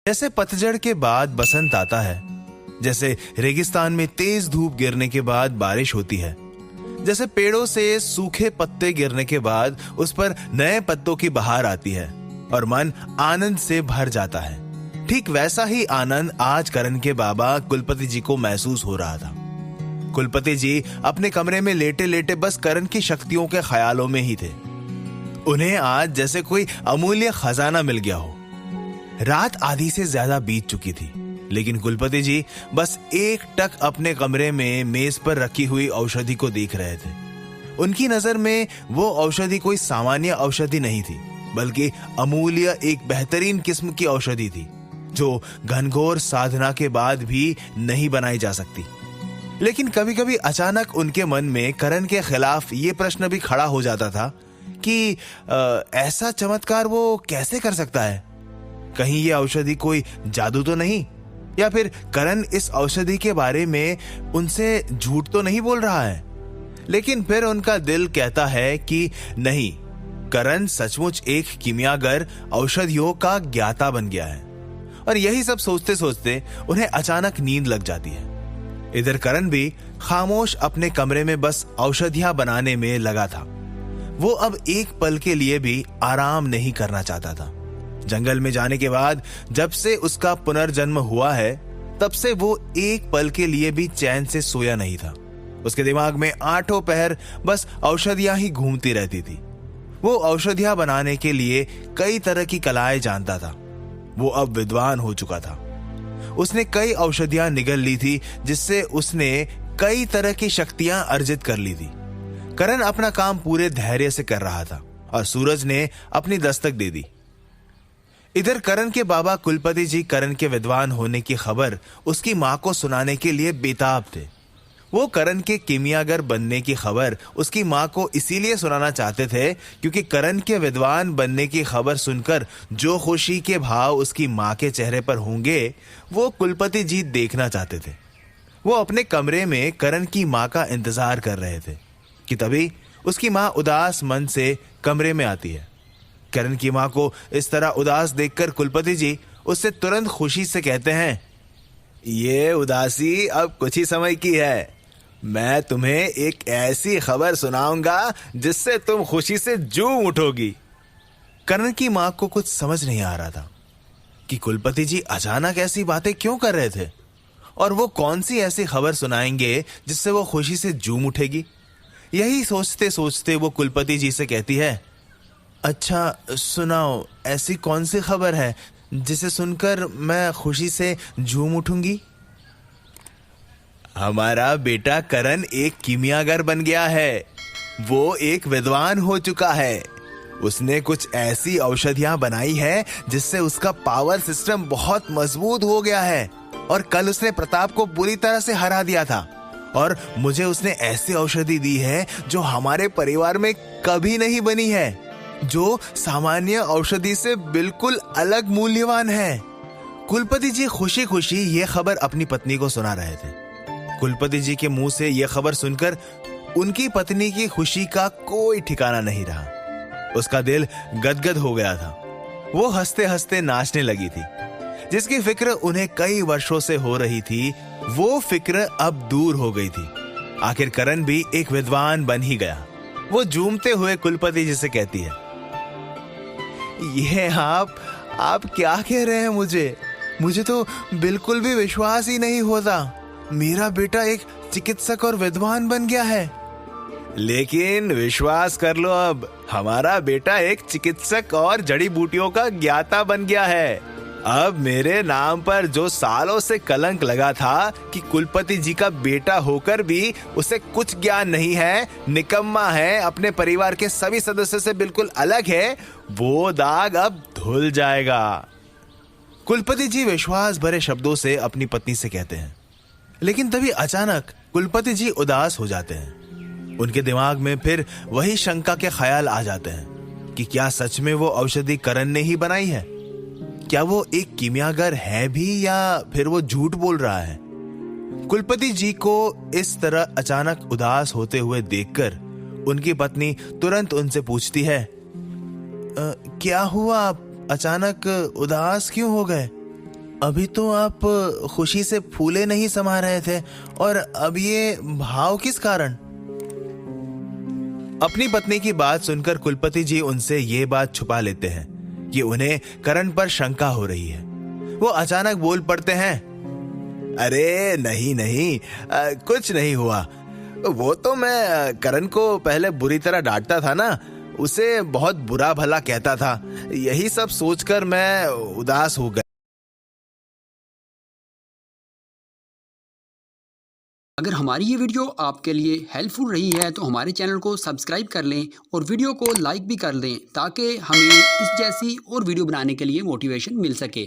जैसे पतझड़ के बाद बसंत आता है, जैसे रेगिस्तान में तेज धूप गिरने के बाद बारिश होती है, जैसे पेड़ों से सूखे पत्ते गिरने के बाद उस पर नए पत्तों की बहार आती है और मन आनंद से भर जाता है, ठीक वैसा ही आनंद आज करण के बाबा कुलपति जी को महसूस हो रहा था। कुलपति जी अपने कमरे में लेटे लेटे बस करण की शक्तियों के ख्यालों में ही थे। उन्हें आज जैसे कोई अमूल्य खजाना मिल गया हो। रात आधी से ज्यादा बीत चुकी थी, लेकिन कुलपति जी बस एक टक अपने कमरे में मेज पर रखी हुई औषधि को देख रहे थे। उनकी नजर में वो औषधि कोई सामान्य औषधि नहीं थी, बल्कि अमूल्य एक बेहतरीन किस्म की औषधि थी, जो घनघोर साधना के बाद भी नहीं बनाई जा सकती। लेकिन कभी कभी अचानक उनके मन में करण के खिलाफ ये प्रश्न भी खड़ा हो जाता था कि ऐसा चमत्कार वो कैसे कर सकता है? कहीं ये औषधि कोई जादू तो नहीं, या फिर करण इस औषधि के बारे में उनसे झूठ तो नहीं बोल रहा है? लेकिन फिर उनका दिल कहता है कि नहीं, करण सचमुच एक कीमियागर, औषधियों का ज्ञाता बन गया है। और यही सब सोचते सोचते उन्हें अचानक नींद लग जाती है। इधर करण भी खामोश अपने कमरे में बस औषधियां बनाने में लगा था। वो अब एक पल के लिए भी आराम नहीं करना चाहता था। जंगल में जाने के बाद जब से उसका पुनर्जन्म हुआ है, तब से वो एक पल के लिए भी चैन से सोया नहीं था। उसके दिमाग में आठों पहर बस औषधियां ही घूमती रहती थी। वो औषधियां बनाने के लिए कई तरह की कलाएं जानता था। वो अब विद्वान हो चुका था। उसने कई औषधियां निगल ली थी, जिससे उसने कई तरह की शक्तियां अर्जित कर ली थी। करण अपना काम पूरे धैर्य से कर रहा था और सूरज ने अपनी दस्तक दे दी। इधर करण के बाबा कुलपति जी करण के विद्वान होने की खबर उसकी मां को सुनाने के लिए बेताब थे। वो करण के कीमियागर बनने की खबर उसकी मां को इसीलिए सुनाना चाहते थे क्योंकि करण के विद्वान बनने की खबर सुनकर जो खुशी के भाव उसकी मां के चेहरे पर होंगे, वो कुलपति जी देखना चाहते थे। वो अपने कमरे में करण की मां का इंतजार कर रहे थे कि तभी उसकी मां उदास मन से कमरे में आती है। करण की मां को इस तरह उदास देखकर कुलपति जी उससे तुरंत खुशी से कहते हैं, ये उदासी अब कुछ ही समय की है। मैं तुम्हें एक ऐसी खबर सुनाऊंगा जिससे तुम खुशी से झूम उठोगी। करण की मां को कुछ समझ नहीं आ रहा था कि कुलपति जी अचानक ऐसी बातें क्यों कर रहे थे और वो कौन सी ऐसी खबर सुनाएंगे जिससे वो खुशी से झूम उठेगी। यही सोचते सोचते वो कुलपति जी से कहती है, अच्छा सुनाओ, ऐसी कौन सी खबर है जिसे सुनकर मैं खुशी से झूम उठूंगी? हमारा बेटा करण एक कीमियागर बन गया है। वो एक विद्वान हो चुका है। उसने कुछ ऐसी औषधियां बनाई है जिससे उसका पावर सिस्टम बहुत मजबूत हो गया है। और कल उसने प्रताप को बुरी तरह से हरा दिया था और मुझे उसने ऐसी औषधि दी है जो हमारे परिवार में कभी नहीं बनी है, जो सामान्य औषधि से बिल्कुल अलग मूल्यवान है। कुलपति जी खुशी खुशी ये खबर अपनी पत्नी को सुना रहे थे। कुलपति जी के मुंह से यह खबर सुनकर उनकी पत्नी की खुशी का कोई ठिकाना नहीं रहा। उसका दिल गदगद हो गया था। वो हंसते हंसते नाचने लगी थी। जिसकी फिक्र उन्हें कई वर्षों से हो रही थी, वो फिक्र अब दूर हो गई थी। आखिर करण भी एक विद्वान बन ही गया। वो झूमते हुए कुलपति जी से कहती है, ये आप क्या कह रहे हैं? मुझे तो बिल्कुल भी विश्वास ही नहीं होता। मेरा बेटा एक चिकित्सक और विद्वान बन गया है। लेकिन विश्वास कर लो, अब हमारा बेटा एक चिकित्सक और जड़ी बूटियों का ज्ञाता बन गया है। अब मेरे नाम पर जो सालों से कलंक लगा था कि कुलपति जी का बेटा होकर भी उसे कुछ ज्ञान नहीं है, निकम्मा है, अपने परिवार के सभी सदस्यों से बिल्कुल अलग है, वो दाग अब धुल जाएगा। कुलपति जी विश्वास भरे शब्दों से अपनी पत्नी से कहते हैं। लेकिन तभी अचानक कुलपति जी उदास हो जाते हैं। उनके दिमाग में फिर वही शंका के ख्याल आ जाते हैं कि क्या सच में वो औषधि करण ने ही बनाई है? क्या वो एक कीमियागर है भी या फिर वो झूठ बोल रहा है? कुलपति जी को इस तरह अचानक उदास होते हुए देखकर उनकी पत्नी तुरंत उनसे पूछती है, क्या हुआ, आप अचानक उदास क्यों हो गए? अभी तो आप खुशी से फूले नहीं समा रहे थे और अब ये भाव किस कारण? अपनी पत्नी की बात सुनकर कुलपति जी उनसे ये बात छुपा लेते हैं कि उन्हें करण पर शंका हो रही है। वो अचानक बोल पड़ते हैं, अरे नहीं नहीं, कुछ नहीं हुआ। वो तो मैं करण को पहले बुरी तरह डांटता था ना, उसे बहुत बुरा भला कहता था, यही सब सोचकर मैं उदास हो गया। अगर हमारी ये वीडियो आपके लिए हेल्पफुल रही है तो हमारे चैनल को सब्सक्राइब कर लें और वीडियो को लाइक भी कर दें ताकि हमें इस जैसी और वीडियो बनाने के लिए मोटिवेशन मिल सके।